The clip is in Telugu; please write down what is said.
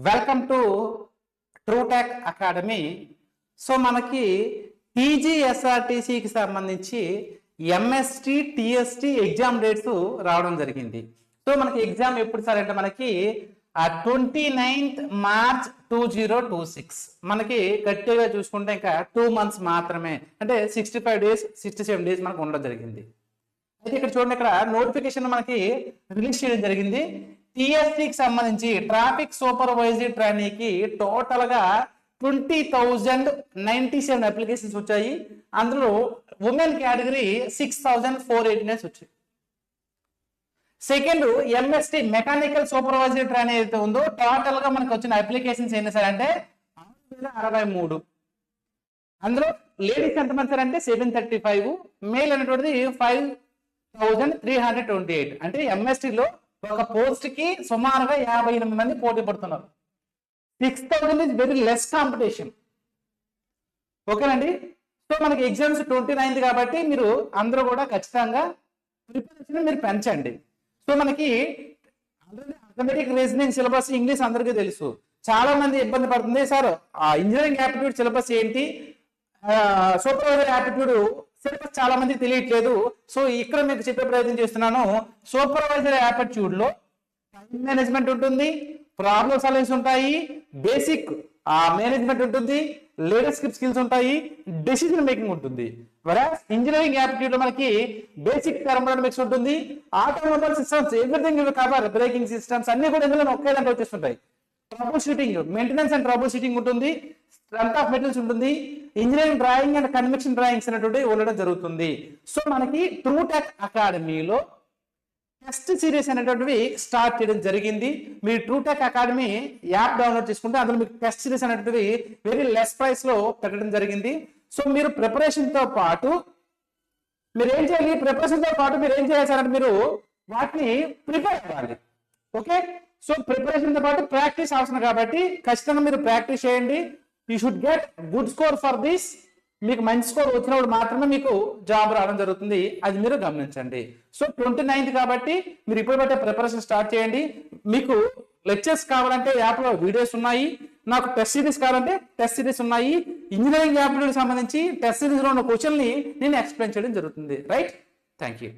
Welcome to Trutech academy. So మనకి టీజీఎస్ఆర్టీసీకి సంబంధించి ఎంఎస్టీ టీఎస్టీ ఎగ్జామ్ డేట్స్ రావడం జరిగింది. సో మనకి ఎగ్జామ్ ఎప్పుడు సార్ అంటే మనకి 29th March 2026. మనకి గట్టిగా చూసుకుంటే ఇంకా 2 months మాత్రమే, అంటే 65 days 67 days మనకు ఉండడం జరిగింది. అయితే ఇక్కడ చూడండి, ఇక్కడ నోటిఫికేషన్ మనకి రిలీజ్ చేయడం జరిగింది. టీఎస్టీకి సంబంధించి ట్రాఫిక్ సూపర్వైజరీ ట్రైనీకి టోటల్ గా 20,097 అప్లికేషన్స్ వచ్చాయి. అందులో ఉమెన్ కేటగిరీ 6,489 వచ్చాయి. Second MST mechanical supervisory train ఏదైతే ఉందో టోటల్ గా మనకు వచ్చిన అప్లికేషన్స్ ఏంటి సార్ అంటే 6,063. అందులో లేడీస్ ఎంతమంది సార్ అంటే 735, మేల్ అనేటువంటిది 5,328. అంటే ఎంఎస్టీలో ఒక పోస్ట్ కి సుమారుగా 58 మంది పోటీ పడుతున్నారు. 6,000 ఇస్ వెరీ లెస్ కాంపిటీషన్. ఓకేనండి. సో మనకి ఎగ్జామ్స్ 29th కాబట్టి మీరు అందరూ కూడా ఖచ్చితంగా ప్రిపరేషన్ మీరు పెంచండి. సో మనకి అథమెటిక్ రీజనింగ్ సిలబస్ ఇంగ్లీష్ అందరికీ తెలుసు. చాలా మంది ఇబ్బంది పడుతుంది సార్ ఇంజనీరింగ్ యాప్టిట్యూడ్ సిలబస్ ఏంటి, సూపర్వైజర్ యాప్టిట్యూడ్ సిలబస్ చాలా మందికి తెలియట్లేదు. సో ఇక్కడ మీకు చెప్పే ప్రయత్నం చేస్తున్నాను. సూపర్వైజర్ యాప్టిట్యూడ్ లో టైం మేనేజ్మెంట్ ఉంటుంది, ప్రాబ్లమ్ సాల్వింగ్స్ ఉంటాయి, బేసిక్ మేనేజ్మెంట్ ఉంటుంది, లీడర్షిప్ స్కిల్స్ ఉంటాయి, డెసిజన్ మేకింగ్ ఉంటుంది. ఇంజనీరింగ్ యాప్టిట్యూడ్ లో మనకి బేసిక్ థర్మోడైనమిక్స్ ఉంటుంది, automobile systems everything cover, braking systems అన్ని కూడా ఇందులో ఒకే దాంట్లో వచ్చేస్తుంటాయి. Troubleshooting, maintenance and troubleshooting ఉంటుంది, స్ట్రెంత్ ఆఫ్ మెటీరియల్స్ ఉంటుంది, engineering drawing and convection drawings అనేటువంటి ఉండడం జరుగుతుంది. సో మనకి ట్రూటెక్ అకాడమీలో టెస్ట్ సిరీస్ అనేటువంటివి స్టార్ట్ చేయడం జరిగింది. మీరు ట్రూటెక్ అకాడమీ యాప్ డౌన్లోడ్ చేసుకుంటే అందులో మీకు టెస్ట్ సిరీస్ అనేటువంటివి వెరీ లెస్ ప్రైస్ లో పెట్టడం జరిగింది. సో మీరు ప్రిపరేషన్ తో పాటు మీరు ఏం చేయాలి, ప్రిపరేషన్ తో పాటు మీరు ఏం చేయాలి సార్ అంటే మీరు వాటిని ప్రిపేర్ అవ్వాలి. ఓకే. సో ప్రిపరేషన్ తో పాటు ప్రాక్టీస్ అవసరం కాబట్టి ఖచ్చితంగా మీరు ప్రాక్టీస్ చేయండి. You should get good score for this. మీకు మంచి స్కోర్ వచ్చినప్పుడు మాత్రమే మీకు జాబ్ రావడం జరుగుతుంది, అది మీరు గమనించండి. సో 29th కాబట్టి మీరు ఇప్పుడు బట్టే ప్రిపరేషన్ స్టార్ట్ చేయండి. మీకు లెక్చర్స్ కావాలంటే యాప్లో వీడియోస్ ఉన్నాయి, నాకు టెస్ట్ సిరీస్ కావాలంటే టెస్ట్ సిరీస్ ఉన్నాయి. ఇంజనీరింగ్ యాప్కి సంబంధించి టెస్ట్ సిరీస్లో ఉన్న క్వశ్చన్ని నేను ఎక్స్ప్లెయిన్ చేయడం జరుగుతుంది. రైట్. Thank you.